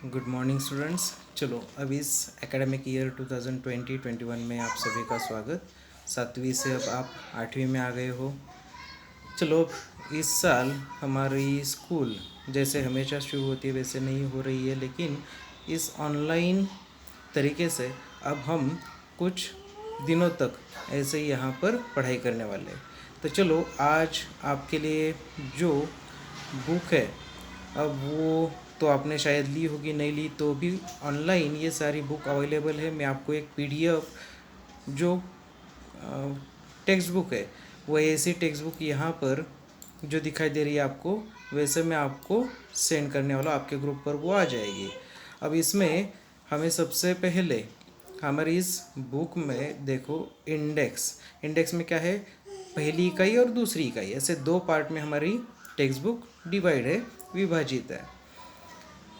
Good morning students. चलो अब इस एकेडमिक ईयर 2020-21 में आप सभी का स्वागत। 7वीं से अब आप 8वीं में आ गए हो। चलो अब इस साल हमारी स्कूल जैसे हमेशा शुरू होती है वैसे नहीं हो रही है, लेकिन इस ऑनलाइन तरीके से अब हम कुछ दिनों तक ऐसे ही यहाँ पर पढ़ाई करने वाले हैं। तो चलो आज आपके लिए जो बुक है, अब वो तो आपने शायद ली होगी, नहीं ली तो भी ऑनलाइन ये सारी बुक अवेलेबल है। मैं आपको एक पीडीएफ जो टेक्स्ट बुक है, वो ऐसी टेक्स्ट बुक यहाँ पर जो दिखाई दे रही है आपको, वैसे मैं आपको सेंड करने वाला, आपके ग्रुप पर वो आ जाएगी। अब इसमें हमें सबसे पहले हमारी इस बुक में देखो, इंडेक्स इंडेक्स में क्या है, पहली इकाई और दूसरी इकाई, ऐसे दो पार्ट में हमारी टेक्स्ट बुक डिवाइड है, विभाजित है।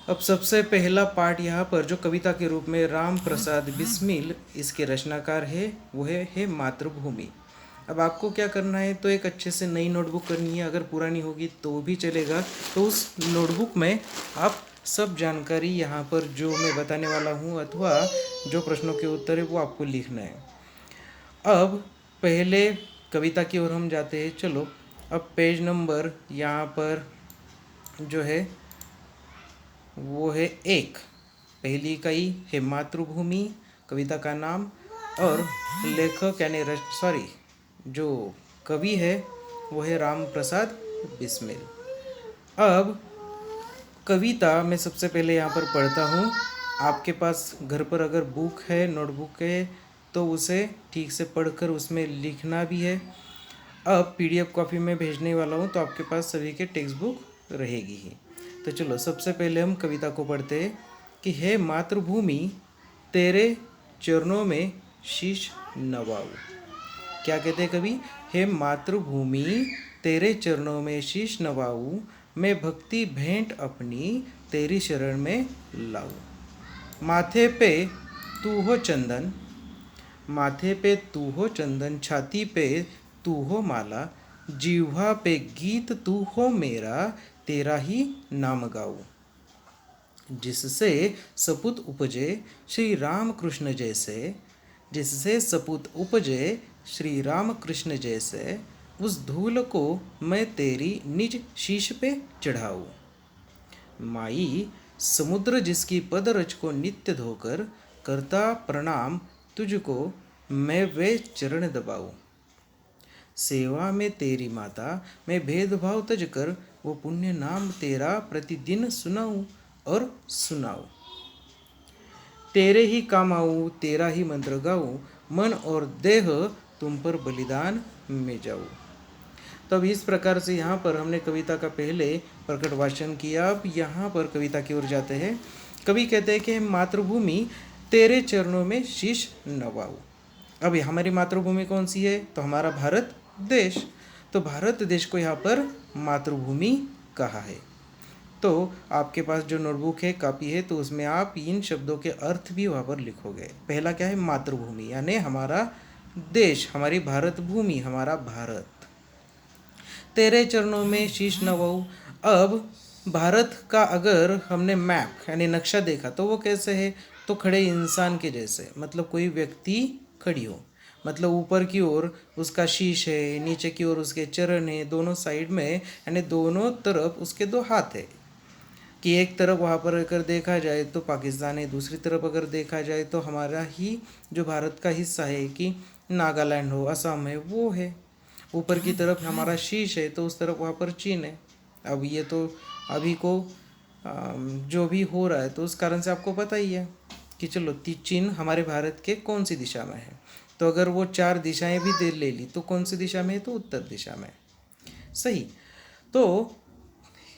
अब सबसे पहला पार्ट यहाँ पर जो कविता के रूप में राम प्रसाद बिस्मिल इसके रचनाकार है, वो है मातृभूमि। अब आपको क्या करना है, तो एक अच्छे से नई नोटबुक करनी है, अगर पुरानी होगी तो भी चलेगा। तो उस नोटबुक में आप सब जानकारी यहाँ पर जो मैं बताने वाला हूँ अथवा जो प्रश्नों के उत्तर है वो आपको लिखना है। अब पहले कविता की ओर हम जाते हैं। चलो अब पेज नंबर यहाँ पर जो है वो है 1, पहली इकाई है मातृभूमि, कविता का नाम, और लेखक यानी सॉरी जो कवि है वो है राम प्रसाद बिस्मिल। अब कविता मैं सबसे पहले यहाँ पर पढ़ता हूँ। आपके पास घर पर अगर बुक है, नोटबुक है, तो उसे ठीक से पढ़कर उसमें लिखना भी है। अब पीडीएफ कॉपी में भेजने वाला हूँ, तो आपके पास सभी के टेक्स्ट बुक रहेगी ही। तो चलो सबसे पहले हम कविता को पढ़ते हैं कि हे मातृभूमि तेरे चरणों में शीश नवाऊं। क्या कहते हैं कवि, हे मातृभूमि तेरे चरणों में शीश नवाऊं, मैं भक्ति भेंट अपनी तेरी शरण में लाऊं। माथे पे तू हो चंदन, माथे पे तू हो चंदन, छाती पे तू हो माला, जिह्वा पे गीत तू हो मेरा, तेरा ही नाम गाऊं। जिससे सपूत उपजे श्री राम कृष्ण जैसे, जिससे सपूत उपजे श्री राम कृष्ण जैसे, उस धूल को मैं तेरी निज शीश पे चढ़ाऊं। माई समुद्र जिसकी पदरज को नित्य धोकर, करता प्रणाम तुझको मैं वे चरण दबाऊं। सेवा में तेरी माता मैं भेदभाव तज कर, वो पुण्य नाम तेरा प्रतिदिन सुनाऊं और सुनाऊं। तेरे ही काम आऊं, तेरा ही मंत्र गाऊं, मन और देह तुम पर बलिदान में जाऊं। तब इस प्रकार से यहाँ पर हमने कविता का पहले प्रकट वाचन किया। अब यहाँ पर कविता की ओर जाते हैं। कवि कहते हैं कि मातृभूमि तेरे चरणों में शीश नवाऊं। अब हमारी मातृभूमि कौन सी है, तो हमारा भारत देश। तो भारत देश को यहाँ पर मातृभूमि कहा है। तो आपके पास जो नोटबुक है, कॉपी है, तो उसमें आप इन शब्दों के अर्थ भी वहाँ पर लिखोगे। पहला क्या है, मातृभूमि यानी हमारा देश, हमारी भारत भूमि, हमारा भारत। तेरे चरणों में शीश नवाऊं। अब भारत का अगर हमने मैप यानी नक्शा देखा तो वो कैसे है, तो खड़े इंसान के जैसे, मतलब कोई व्यक्ति खड़ी हो, मतलब ऊपर की ओर उसका शीश है, नीचे की ओर उसके चरण है, दोनों साइड में यानी दोनों तरफ उसके दो हाथ है। कि एक तरफ वहाँ पर अगर देखा जाए तो पाकिस्तान है, दूसरी तरफ अगर देखा जाए तो हमारा ही जो भारत का हिस्सा है कि नागालैंड हो, असम है, वो है। ऊपर की तरफ हमारा शीश है तो उस तरफ वहाँ पर चीन है। अब ये तो अभी को जो भी हो रहा है तो उस कारण से आपको पता ही है कि चलो चीन हमारे भारत के कौन सी दिशा में है। तो अगर वो 4 दिशाएं भी दे ले ली तो कौन सी दिशा में है, तो उत्तर दिशा में। सही। तो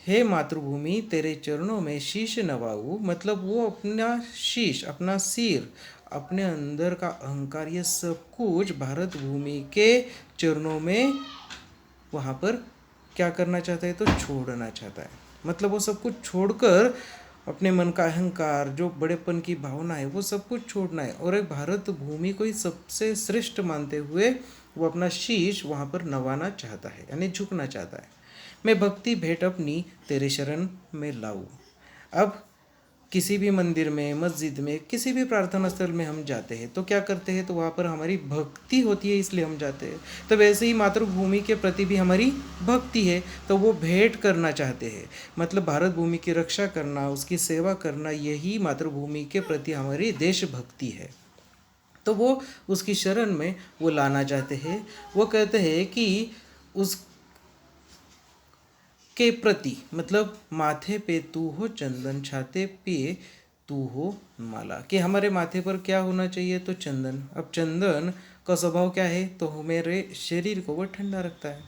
हे मातृभूमि तेरे चरणों में शीश नवाऊं, मतलब वो अपना शीश, अपना सिर, अपने अंदर का अहंकार, ये सब कुछ भारत भूमि के चरणों में वहाँ पर क्या करना चाहता है, तो छोड़ना चाहता है। मतलब वो सब कुछ छोड़कर अपने मन का अहंकार, जो बड़ेपन की भावना है, वो सब कुछ छोड़ना है और एक भारत भूमि को ही सबसे श्रेष्ठ मानते हुए वो अपना शीश वहाँ पर नवाना चाहता है यानी झुकना चाहता है। मैं भक्ति भेंट अपनी तेरे शरण में लाऊं। अब किसी भी मंदिर में, मस्जिद में, किसी भी प्रार्थना स्थल में हम जाते हैं तो क्या करते हैं, तो वहाँ पर हमारी भक्ति होती है इसलिए हम जाते हैं। तो वैसे ही मातृभूमि के प्रति भी हमारी भक्ति है, तो वो भेंट करना चाहते हैं। मतलब भारत भूमि की रक्षा करना, उसकी सेवा करना, यही मातृभूमि के प्रति हमारी देशभक्ति है। तो वो उसकी शरण में वो लाना चाहते हैं। वो कहते हैं कि उस के प्रति, मतलब माथे पे तू हो चंदन, छाते पे तू हो माला, कि हमारे माथे पर क्या होना चाहिए, तो चंदन। अब चंदन का स्वभाव क्या है, तो मेरे शरीर को वो ठंडा रखता है,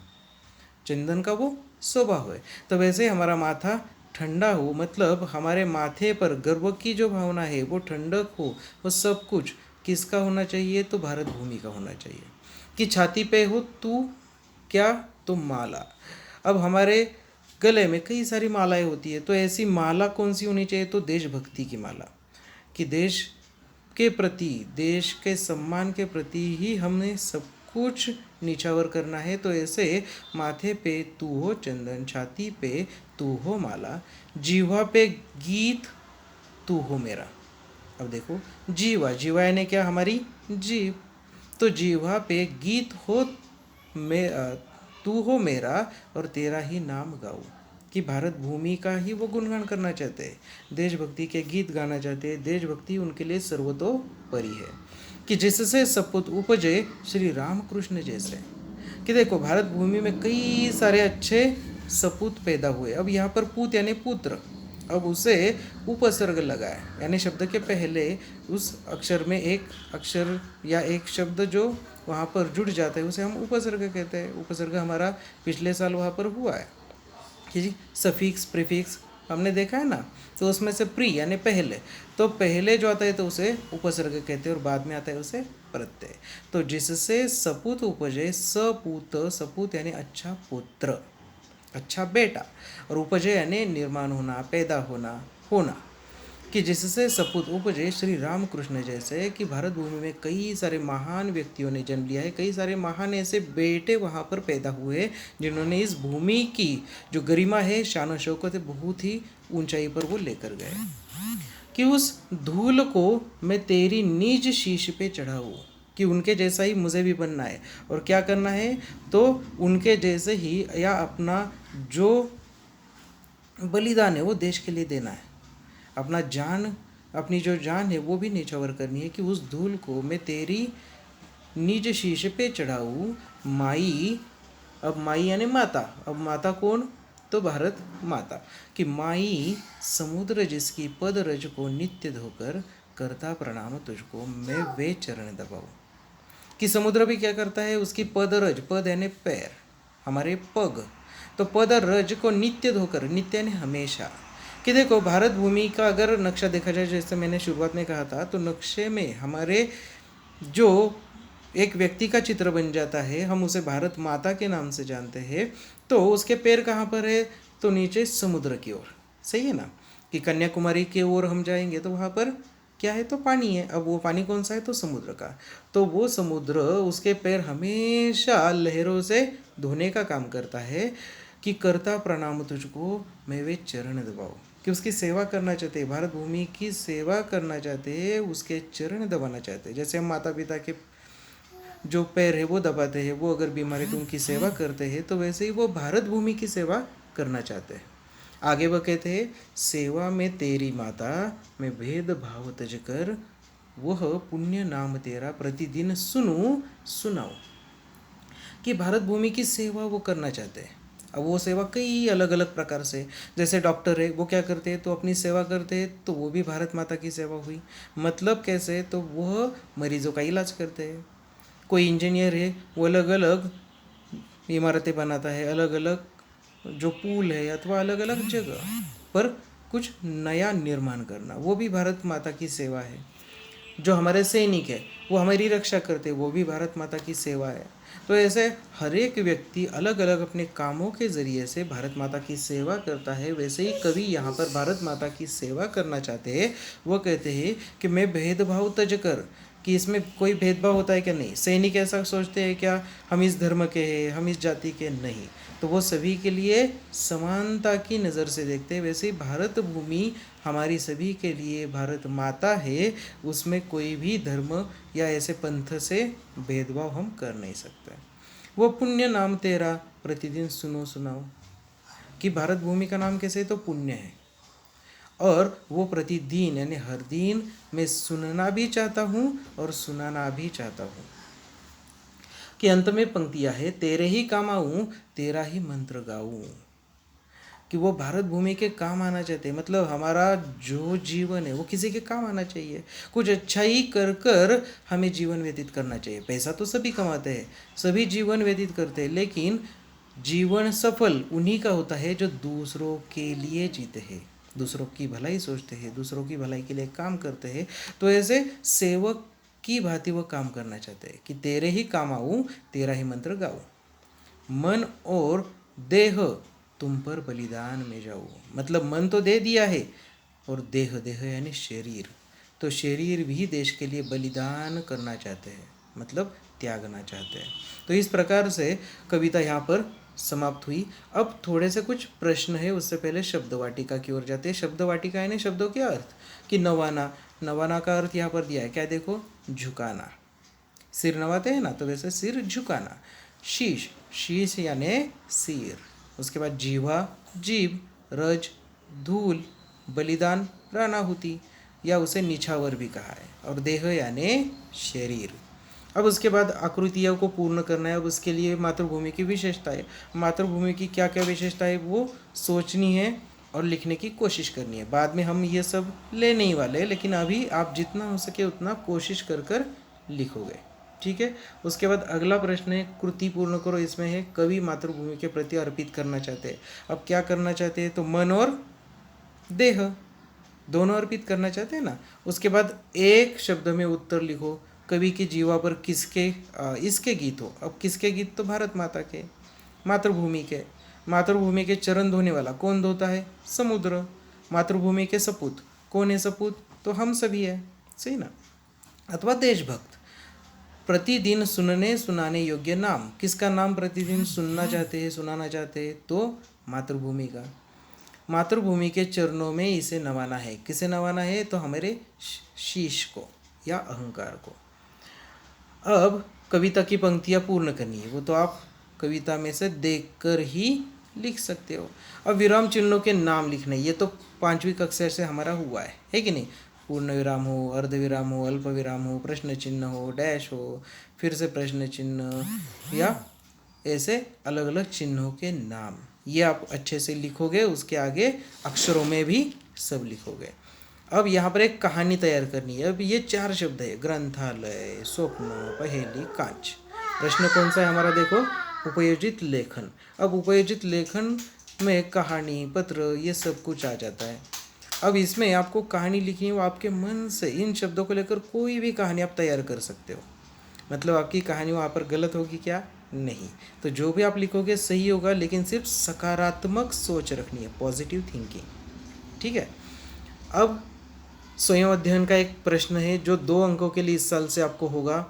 चंदन का वो स्वभाव है। तो वैसे हमारा माथा ठंडा हो, मतलब हमारे माथे पर गर्व की जो भावना है वो ठंडक हो, वो सब कुछ किसका होना चाहिए, तो भारत भूमि का होना चाहिए। कि छाती पे हो तू क्या, तो माला। अब हमारे गले में कई सारी मालाएं होती है, तो ऐसी माला कौन सी होनी चाहिए, तो देशभक्ति की माला। कि देश के प्रति, देश के सम्मान के प्रति ही हमने सब कुछ निछावर करना है। तो ऐसे माथे पे तू हो चंदन, छाती पे तू हो माला, जीवा पे गीत तू हो मेरा। अब देखो, जीवा, जीवा यानी क्या, हमारी जीव। तो जीवा पे गीत हो तू हो मेरा और तेरा ही नाम गाऊं। कि भारत भूमि का ही वो गुणगान करना चाहते हैं, देशभक्ति के गीत गाना चाहते हैं। देशभक्ति उनके लिए सर्वतोपरि है। कि जिससे सपूत उपजे श्री रामकृष्ण जैसे। कि देखो, भारत भूमि में कई सारे अच्छे सपूत पैदा हुए। अब यहाँ पर पूत यानी पुत्र, अब उसे उपसर्ग लगा है, यानी शब्द के पहले उस अक्षर में एक अक्षर या एक शब्द जो वहाँ पर जुड़ जाता है उसे हम उपसर्ग कहते हैं। उपसर्ग हमारा पिछले साल वहाँ पर हुआ है कि जी सफिक्स प्रीफिक्स हमने देखा है ना। तो उसमें से प्री यानी पहले, तो पहले जो आता है तो उसे उपसर्ग कहते हैं और बाद में आता है उसे प्रत्यय। तो जिससे सपूत उपजे, सपूत, सपूत यानी अच्छा पुत्र, अच्छा बेटा, और उपजे यानी निर्माण होना, पैदा होना, होना। कि जिससे सपूत उपजे श्री रामकृष्ण जैसे। कि भारत भूमि में कई सारे महान व्यक्तियों ने जन्म लिया है, कई सारे महान ऐसे बेटे वहाँ पर पैदा हुए जिन्होंने इस भूमि की जो गरिमा है, शान और शौकत है, बहुत ही ऊंचाई पर वो लेकर गए। कि उस धूल को मैं तेरी निज शीश पे चढ़ाऊँ, कि उनके जैसा ही मुझे भी बनना है। और क्या करना है, तो उनके जैसे ही, या अपना जो बलिदान है वो देश के लिए देना है, अपना जान, अपनी जो जान है वो भी निछावर करनी है। कि उस धूल को मैं तेरी निज शीश पे चढ़ाऊँ माई। अब माई यानी माता। अब माता कौन, तो भारत माता। कि माई समुद्र जिसकी पद रज को नित्य धोकर, करता प्रणाम तुझको मैं वे चरण दबाऊं। कि समुद्र भी क्या करता है, उसकी पद रज, पद यानी पैर, हमारे पग, तो पद रज को नित्य धोकर, नित्य यानी हमेशा। कि देखो, भारत भूमि का अगर नक्शा देखा जाए, जैसे मैंने शुरुआत में कहा था, तो नक्शे में हमारे जो एक व्यक्ति का चित्र बन जाता है, हम उसे भारत माता के नाम से जानते हैं। तो उसके पैर कहाँ पर है, तो नीचे समुद्र की ओर, सही है ना। कि कन्याकुमारी की ओर हम जाएंगे तो वहाँ पर क्या है, तो पानी है। अब वो पानी कौन सा है, तो समुद्र का। तो वो समुद्र उसके पैर हमेशा लहरों से धोने का काम करता है। कि करता प्रणाम तुझको मैं वे चरण दबाऊं। कि उसकी सेवा करना चाहते हैं, भारत भूमि की सेवा करना चाहते हैं, उसके चरण दबाना चाहते हैं। जैसे हम माता पिता के जो पैर है वो दबाते हैं, वो अगर बीमार है तो उनकी सेवा करते हैं, तो वैसे ही वो भारत भूमि की सेवा करना चाहते हैं। आगे वह कहते हैं, सेवा में तेरी माता मैं भेद भाव तज कर, वह पुण्य नाम तेरा प्रतिदिन सुनूं सुनाऊं। कि भारत भूमि की सेवा वो करना चाहते हैं। अब वो सेवा कई अलग अलग प्रकार से, जैसे डॉक्टर है वो क्या करते हैं, तो अपनी सेवा करते हैं, तो वो भी भारत माता की सेवा हुई। मतलब कैसे, तो वह मरीजों का इलाज करते हैं। कोई इंजीनियर है वो अलग अलग इमारतें बनाता है, अलग अलग जो पुल है, अथवा अलग अलग जगह पर कुछ नया निर्माण करना, वो भी भारत माता की सेवा है। जो हमारे सैनिक है वो हमारी रक्षा करते हैं, वो भी भारत माता की सेवा है। तो ऐसे हर एक व्यक्ति अलग अलग अपने कामों के ज़रिए से भारत माता की सेवा करता है। वैसे ही कवि यहाँ पर भारत माता की सेवा करना चाहते हैं। वो कहते हैं कि मैं भेदभाव तज कर, कि इसमें कोई भेदभाव होता है क्या, नहीं। सैनिक ऐसा सोचते हैं क्या, हम इस धर्म के हैं, हम इस जाति के, नहीं। तो वो सभी के लिए समानता की नज़र से देखते हैं। वैसे ही भारत भूमि हमारी सभी के लिए भारत माता है, उसमें कोई भी धर्म या ऐसे पंथ से भेदभाव हम कर नहीं सकते। वो पुण्य नाम तेरा प्रतिदिन सुनो सुनाओ, कि भारत भूमि का नाम कैसे है, तो पुण्य है। और वो प्रतिदिन यानी हर दिन मैं सुनना भी चाहता हूँ और सुनाना भी चाहता हूँ। कि अंत में पंक्तियाँ है, तेरे ही काम आऊँ तेरा ही मंत्र गाऊँ। कि वो भारत भूमि के काम आना चाहते हैं, मतलब हमारा जो जीवन है वो किसी के काम आना चाहिए। कुछ अच्छा ही कर कर हमें जीवन व्यतीत करना चाहिए। पैसा तो सभी कमाते हैं, सभी जीवन व्यतीत करते हैं, लेकिन जीवन सफल उन्हीं का होता है जो दूसरों के लिए जीते हैं, दूसरों की भलाई सोचते हैं, दूसरों की भलाई के लिए काम करते हैं। तो ऐसे सेवक की भांति वो काम करना चाहते हैं कि तेरे ही काम आऊँ तेरा ही मंत्र गाऊँ, मन और देह तुम पर बलिदान में जाऊँ। मतलब मन तो दे दिया है, और देह, देह यानी शरीर, तो शरीर भी देश के लिए बलिदान करना चाहते हैं, मतलब त्यागना चाहते हैं। तो इस प्रकार से कविता यहाँ पर समाप्त हुई। अब थोड़े से कुछ प्रश्न है, उससे पहले शब्द वाटिका की ओर जाते हैं। शब्द वाटिका यानी शब्दों के अर्थ, कि नवाना, नवाना का अर्थ यहाँ पर दिया है, क्या देखो, झुकाना, सिर नवाते हैं ना, तो वैसे सिर झुकाना। शीश, शीश यानी सिर। उसके बाद जीवा, जीभ, रज, धूल, बलिदान, प्राणाहुति, या उसे निछावर भी कहा है, और देह यानी शरीर। अब उसके बाद आकृतियों को पूर्ण करना है। अब उसके लिए मातृभूमि की विशेषता है, मातृभूमि की क्या क्या विशेषता है वो सोचनी है और लिखने की कोशिश करनी है। बाद में हम ये सब ले नहीं वाले, लेकिन अभी आप जितना हो सके उतना कोशिश कर कर लिखोगे, ठीक है। उसके बाद अगला प्रश्न है, कृति पूर्ण करो। इसमें है, कवि मातृभूमि के प्रति अर्पित करना चाहते हैं। अब क्या करना चाहते हैं, तो मन और देह दोनों अर्पित करना चाहते हैं ना। उसके बाद एक शब्द में उत्तर लिखो, कवि की जीवा पर किसके इसके गीत हो। अब किसके गीत, तो भारत माता के, मातृभूमि के। मातृभूमि के चरण धोने वाला कौन धोता है, समुद्र। मातृभूमि के सपूत, कौन है सपूत, तो हम सभी है, सही ना। अथवा देशभक्त, प्रतिदिन सुनने सुनाने योग्य नाम, किसका नाम प्रतिदिन सुनना चाहते हैं, सुनाना चाहते हैं, तो मातृभूमि का। मातृभूमि के चरणों में इसे नवाना है, किसे नवाना है, तो हमारे शीश को या अहंकार को। अब कविता की पंक्तियाँ पूर्ण करनी है, वो तो आप कविता में से देखकर ही लिख सकते हो। अब विराम चिन्हों के नाम लिखने, ये तो 5वीं कक्षा से हमारा हुआ है कि नहीं। पूर्ण विराम हो, अर्ध विराम हो, अल्प विराम हो, प्रश्न चिन्ह हो, डैश हो, फिर से प्रश्न चिन्ह, या ऐसे अलग अलग चिन्हों के नाम, ये आप अच्छे से लिखोगे। उसके आगे अक्षरों में भी सब लिखोगे। अब यहाँ पर एक कहानी तैयार करनी है। अब ये 4 शब्द है, ग्रंथालय, स्वप्न, पहेली, कांच। प्रश्न कौन सा है हमारा, देखो, उपयोजित लेखन। अब उपयोजित लेखन में कहानी, पत्र, ये सब कुछ आ जाता है। अब इसमें आपको कहानी लिखनी है, वो आपके मन से इन शब्दों को लेकर कोई भी कहानी आप तैयार कर सकते हो। मतलब आपकी कहानी वहाँ पर गलत होगी क्या, नहीं। तो जो भी आप लिखोगे सही होगा, लेकिन सिर्फ सकारात्मक सोच रखनी है, पॉजिटिव थिंकिंग, ठीक है। अब स्वयं अध्ययन का एक प्रश्न है जो 2 अंकों के लिए इस साल से आपको होगा,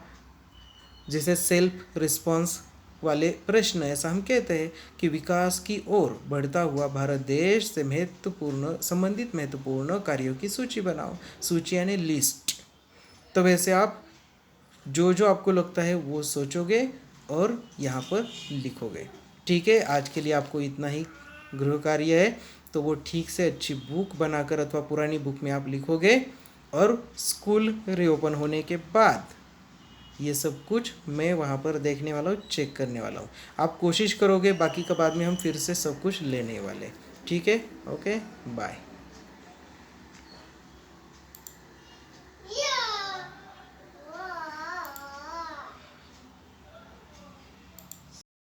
जिसे सेल्फ रिस्पॉन्स वाले प्रश्न, ऐसा हम कहते हैं कि विकास की ओर बढ़ता हुआ भारत देश से संबंधित महत्वपूर्ण कार्यों की सूची बनाओ। सूची यानी लिस्ट। तो वैसे आप जो जो आपको लगता है वो सोचोगे और यहाँ पर लिखोगे, ठीक है। आज के लिए आपको इतना ही गृह कार्य है, तो वो ठीक से अच्छी बुक बनाकर अथवा पुरानी बुक में आप लिखोगे, और स्कूल रीओपन होने के बाद ये सब कुछ मैं वहाँ पर देखने वाला हूँ, चेक करने वाला हूँ। आप कोशिश करोगे, बाकी का बाद में हम फिर से सब कुछ लेने वाले, ठीक है। Okay, bye.